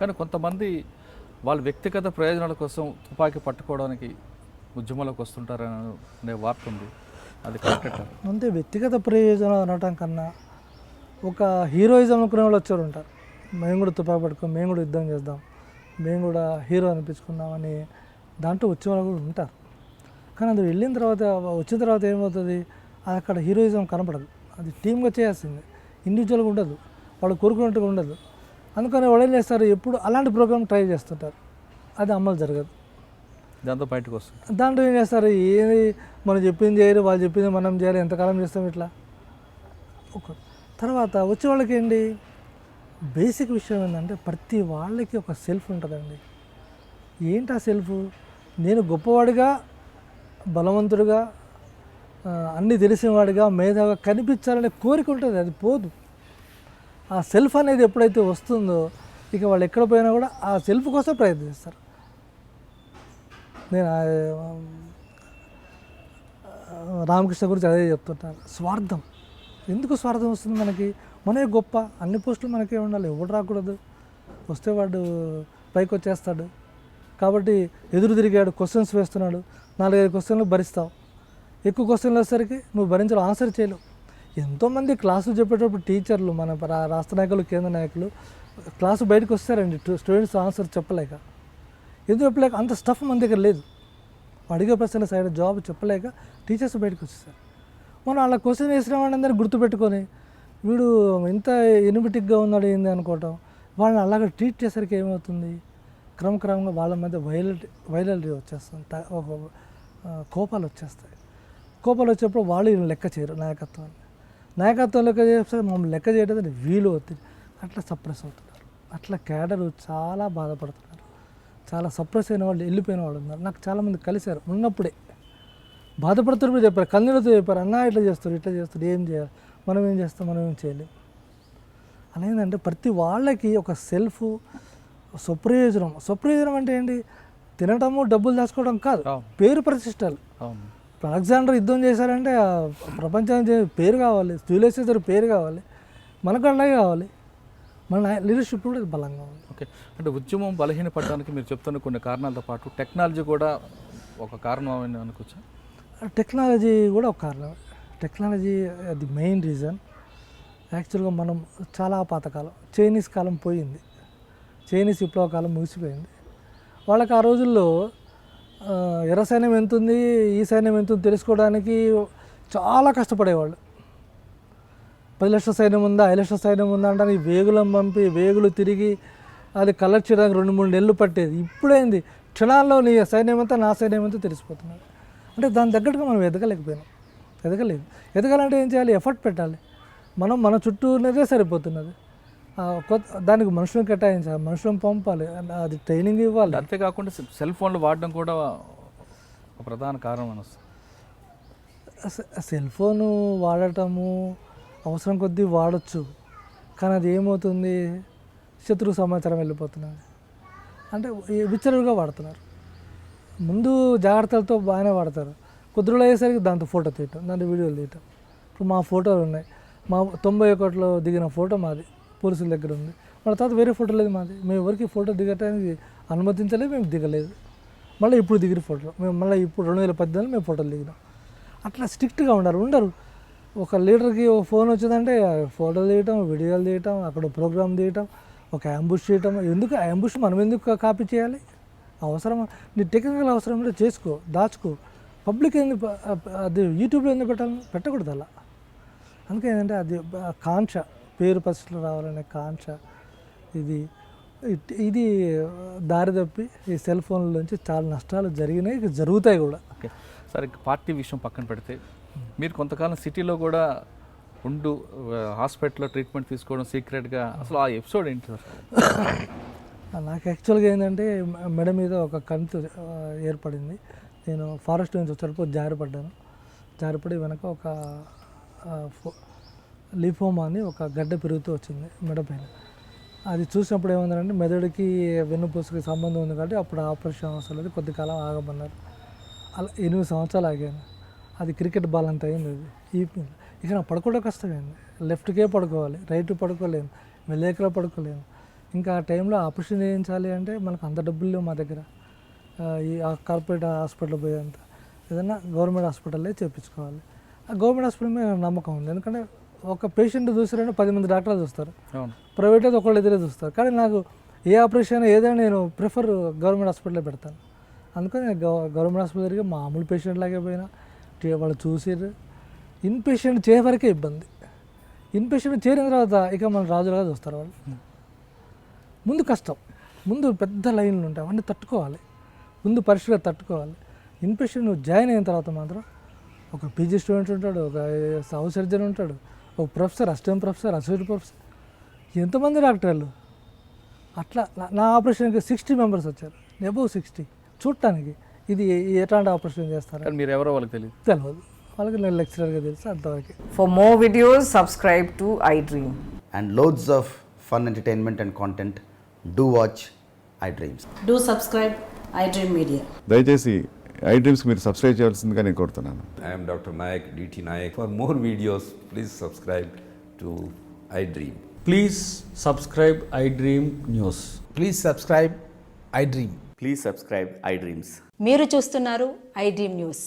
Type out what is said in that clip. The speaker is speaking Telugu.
కానీ కొంతమంది వాళ్ళ వ్యక్తిగత ప్రయోజనాల కోసం తుపాకీ పట్టుకోవడానికి ఉద్యమంలోకి వస్తుంటారనే వార్త ఉంది. అది కరెక్ట్? అంతే, వ్యక్తిగత ప్రయోజనం అనటం కన్నా ఒక హీరోయిజం అనుకునే వాళ్ళు వచ్చారు ఉంటారు. మేము కూడా తుపాకీ పట్టుకొని మేము కూడా యుద్ధం చేద్దాం, మేము కూడా హీరో అనిపించుకుందామని దాంట్లో వచ్చే వాళ్ళు కూడా ఉంటారు. కానీ అది వెళ్ళిన తర్వాత వచ్చిన తర్వాత ఏమవుతుంది, అది అక్కడ హీరోయిజం కనపడదు. అది టీమ్గా చేయాల్సింది, ఇండివిజువల్గా ఉండదు, వాళ్ళు కోరుకున్నట్టుగా ఉండదు. అందుకని వాళ్ళు ఏం చేస్తారు, ఎప్పుడు అలాంటి ప్రోగ్రామ్ ట్రై చేస్తుంటారు, అది అమలు జరగదు. దాంతో బయటకు వస్తుంది. దాంట్లో ఏం చేస్తారు, ఏది మనం చెప్పింది చేయరు, వాళ్ళు చెప్పింది మనం చేయాలి, ఎంతకాలం చేస్తాం ఇట్లా. ఒక తర్వాత వచ్చే వాళ్ళకి ఏంటి, బేసిక్ విషయం ఏంటంటే ప్రతి వాళ్ళకి ఒక సెల్ఫ్ ఉంటుందండి. ఏంటి ఆ సెల్ఫ్, నేను గొప్పవాడిగా, బలవంతుడిగా, అన్నీ తెలిసినవాడిగా, మేధావిగా కనిపించాలనే కోరిక ఉంటుంది, అది పోదు. ఆ సెల్ఫ్ అనేది ఎప్పుడైతే వస్తుందో ఇక వాళ్ళు ఎక్కడ పోయినా కూడా ఆ సెల్ఫ్ కోసం ప్రయత్నిస్తారు. నేను రామకృష్ణ గురించి అదే చెప్తుంటాను, స్వార్థం. ఎందుకు స్వార్థం వస్తుంది మనకి, మనమే గొప్ప, అన్ని పోస్టులు మనకే ఉండాలి, ఎవడు రాకూడదు, వస్తే వాడు పైకి వచ్చేస్తాడు. కాబట్టి ఎదురు తిరిగాడు, క్వశ్చన్స్ వేస్తున్నాడు, 4-5 క్వశ్చన్లు భరిస్తావు, ఎక్కువ క్వశ్చన్లు వచ్చేసరికి నువ్వు భరించడం ఆన్సర్ చేయలేవు. ఎంతోమంది క్లాసులు చెప్పేటప్పుడు టీచర్లు, మన రాష్ట్ర నాయకులు, కేంద్ర నాయకులు క్లాసు బయటకు వస్తారండి స్టూడెంట్స్ ఆన్సర్ చెప్పలేక. ఎందుకు చెప్పలేక, అంత స్టఫ్ మన దగ్గర లేదు, అడిగే ప్రశ్నల సైడ్ జాబ్ చెప్పలేక టీచర్స్ బయటకు వచ్చేసారు. మనం అలా క్వశ్చన్ వేసిన వాళ్ళందరినీ గుర్తుపెట్టుకొని వీడు ఇంత ఎనిమిటిక్గా ఉన్నాడు ఏంది అనుకోవటం, వాళ్ళని అలాగ ట్రీట్ చేసరికి ఏమవుతుంది, క్రమక్రమంగా వాళ్ళ మధ్య వైలరీ వచ్చేస్తుంది, కోపాలు వచ్చేస్తాయి. కోపాలు వచ్చేప్పుడు వాళ్ళు వీళ్ళని లెక్క చేయరు, నాయకత్వం లెక్క చేస్తే మమ్మల్ని లెక్క చేయడం వీలు అవుతుంది, అట్లా సప్రెస్ అవుతున్నారు. అట్లా క్యాడరు చాలా బాధపడుతున్నారు, చాలా సప్రెస్ అయిన వాళ్ళు, వెళ్ళిపోయిన వాళ్ళు ఉన్నారు. నాకు చాలామంది కలిశారు, ఉన్నప్పుడే బాధపడుతున్నప్పుడు చెప్పారు, కన్నీళ్ళతో చెప్పారు, అన్నా ఇట్లా చేస్తారు, ఏం చేయాలి, మనం ఏం చేస్తాం, మనం ఏం చేయలేం. అలా ఏంటంటే ప్రతి వాళ్ళకి ఒక సెల్ఫ్, స్వప్రయోజనం అంటే ఏంటి, తినటము, డబ్బులు దాచుకోవడం కాదు, పేరు ప్రతిష్టలు. ఇప్పుడు అలెగ్జాండర్ యుద్ధం చేశారంటే ప్రపంచానికి పేరు కావాలి, జూలియస్ పేరు కావాలి, మనకు అలాగే కావాలి, మన లీడర్షిప్ కూడా బలంగా ఉంది. ఓకే, అంటే ఉద్యమం బలహీనపడడానికి మీరు చెప్తున్న కొన్ని కారణాలతో పాటు టెక్నాలజీ కూడా ఒక కారణం అని అనుకోవచ్చా? టెక్నాలజీ కూడా ఒక కారణం. టెక్నాలజీ అది మెయిన్ రీజన్. యాక్చువల్గా మనం చాలా పాతకాలం, చైనీస్ కాలం పోయింది, చైనీస్ విప్లవ కాలం ముగిసిపోయింది. వాళ్ళకి ఆ రోజుల్లో ఎర్ర సైన్యం ఎంత ఉంది, ఈ సైన్యం ఎంత ఉంది తెలుసుకోవడానికి చాలా కష్టపడేవాళ్ళు. 10 లక్షల సైన్యం ఉందా, 5 లక్షల సైన్యం ఉందా అంటే వేగులను పంపి వేగులు తిరిగి అది కలెక్ట్ చేయడానికి 2-3 నెలలు పట్టేది. ఇప్పుడైంది క్షణాల్లో నీ సైన్యం అంతా నా సైన్యం అంతా తెలిసిపోతున్నది. అంటే దాని తగ్గట్టుగా మనం ఎదగలేదు. ఎదగాలంటే ఏం చేయాలి, ఎఫర్ట్ పెట్టాలి. మన చుట్టూ ఉన్నదే సరిపోతున్నది, దానికి మనుషులను కేటాయించాలి, మనుషులను పంపాలి, అది ట్రైనింగ్ ఇవ్వాలి. అంతేకాకుండా సెల్ ఫోన్లు వాడడం కూడా ఒక ప్రధాన కారణం అని వస్తుంది. సెల్ ఫోను వాడటము అవసరం కొద్దీ వాడచ్చు, కానీ అది ఏమవుతుంది, శత్రు సమాచారం వెళ్ళిపోతున్నది. అంటే విచ్చలవిడిగా వాడుతున్నారు. ముందు జాగ్రత్తలతో బాగానే వాడతారు, కొద్ది రోజులు అయ్యేసరికి దాంతో ఫోటో తీయటం, దాంతో వీడియోలు తీయటం. ఇప్పుడు మా ఫోటోలు ఉన్నాయి, మా 91లో దిగిన ఫోటో మాది పోలీసుల దగ్గర ఉంది, మన తర్వాత వేరే ఫోటో లేదు మాది. మేము ఎవరికి ఫోటో దిగటానికి అనుమతించలేదు, మేము దిగలేదు. మళ్ళీ ఇప్పుడు దిగిన ఫోటోలు మేము మళ్ళీ ఇప్పుడు 2018 మేము ఫోటోలు దిగినాం. అట్లా స్ట్రిక్ట్గా ఉండరు. ఒక లీడర్కి ఒక ఫోన్ వచ్చిందంటే ఫోటోలు తీయటం, వీడియోలు తీయటం, అక్కడ ప్రోగ్రామ్ తీయటం, ఒక యాంబుష్ చేయటం. ఎందుకు యాంబుష్ మనం ఎందుకు కాపీ చేయాలి, అవసరం నీ టెక్నికల్ అవసరం ఉంటే చేసుకో, దాచుకో. పబ్లిక్ ఎందుకు అది యూట్యూబ్లో ఎందుకు పెట్టకూడదు అలా. అందుకే ఏంటంటే అది కాంక్ష, పేరు పరిస్థితులు రావాలనే కాంక్ష, ఇది దారి తప్పి ఈ సెల్ ఫోన్లోంచి చాలా నష్టాలు జరిగినాయి, ఇక జరుగుతాయి కూడా. ఓకే, సరే పార్టీ విషయం పక్కన పెడితే మీరు కొంతకాలం సిటీలో కూడా హాస్పిటల్లో ట్రీట్మెంట్ తీసుకోవడం సీక్రెట్గా, అసలు ఆ ఎపిసోడ్ ఏంటి సార్? నాకు యాక్చువల్గా ఏంటంటే మెడ మీద ఒక కంతు ఏర్పడింది. నేను ఫారెస్ట్ నుంచి వచ్చేటప్పుడు జారిపడి వెనక ఒక లిఫోమా అని ఒక గడ్డ పెరుగుతూ వచ్చింది మెడ పైన. అది చూసినప్పుడు ఏమందంటే మెదడుకి వెన్నుపూసకి సంబంధం ఉంది కాబట్టి అప్పుడు ఆపరేషన్ అవసరం లేదు, కొద్ది కాలం ఆగమన్నారు. అలా 8 సంవత్సరాలు ఆగాను. అది క్రికెట్ బాల్ అంత అయింది. అది ఇక నా పడుకోవడం కష్టమైంది. లెఫ్ట్కే పడుకోవాలి, రైట్ పడుకోలేను, వెళ్ళేకలో పడుకోలేను. ఇంకా ఆ టైంలో ఆపరేషన్ చేయించాలి అంటే మనకు అంత డబ్బులు లేవు మా దగ్గర. ఈ కార్పొరేట్ హాస్పిటల్ పోయేంత, ఏదైనా గవర్నమెంట్ హాస్పిటల్లో చేయించుకోవాలి. ఆ గవర్నమెంట్ హాస్పిటల్ మీద నాకు నమ్మకం ఉంది, ఎందుకంటే ఒక పేషెంట్ చూసారంటే 10 మంది డాక్టర్లు చూస్తారు, ప్రైవేట్ అయితే ఒకళ్ళు ఇద్దరే చూస్తారు. కానీ నాకు ఏ ఆపరేషన్ ఏదైనా నేను ప్రిఫర్ గవర్నమెంట్ హాస్పిటల్లో పెడతాను. అందుకని నేను గవర్నమెంట్ హాస్పిటల్ తిరిగి మామూలు పేషెంట్ లాగే పోయినా, వాళ్ళు చూసిర్రు. ఇన్ పేషెంట్ చేయవరకే ఇబ్బంది, ఇన్ పేషెంట్ చేరిన తర్వాత ఇక మన రాజులుగా చూస్తారు వాళ్ళు. ముందు కష్టం, ముందు పెద్ద లైన్లు ఉంటాయి, అవన్నీ తట్టుకోవాలి, ముందు పరిస్థితిగా తట్టుకోవాలి. ఇన్ పేషెంట్ నువ్వు జాయిన్ అయిన తర్వాత మాత్రం ఒక పీజీ స్టూడెంట్ ఉంటాడు, ఒక హౌస్ సర్జన్ ఉంటాడు, ఒక professor, assistant professor, associate professor, ఎంతమంది డాక్టర్లు. అట్లా నా ఆపరేషన్కి 60 మెంబర్స్ వచ్చారు, అబౌవ్ 60 చూడటానికి. ఇది ఎట్లాంటి ఆపరేషన్ చేస్తారు మీరు ఎవరో వాళ్ళకి తెలియదు, వాళ్ళకి నేను లెక్చరర్గా తెలుసు అంతవరకు. For more videos, subscribe to iDream. And loads of fun entertainment and content, do watch iDreams. Do subscribe iDream Media. దయచేసి ఐ డ్రీమ్స్కి మీరు సబ్స్క్రైబ్ చేయాల్సిందిగా నేను కోరుతున్నాను. I am Dr. Nayak, DT Nayak. For more videos, please subscribe to iDream. Please subscribe iDream News. Please subscribe iDream. Please subscribe iDreams. మీరు చూస్తున్నారు iDream News.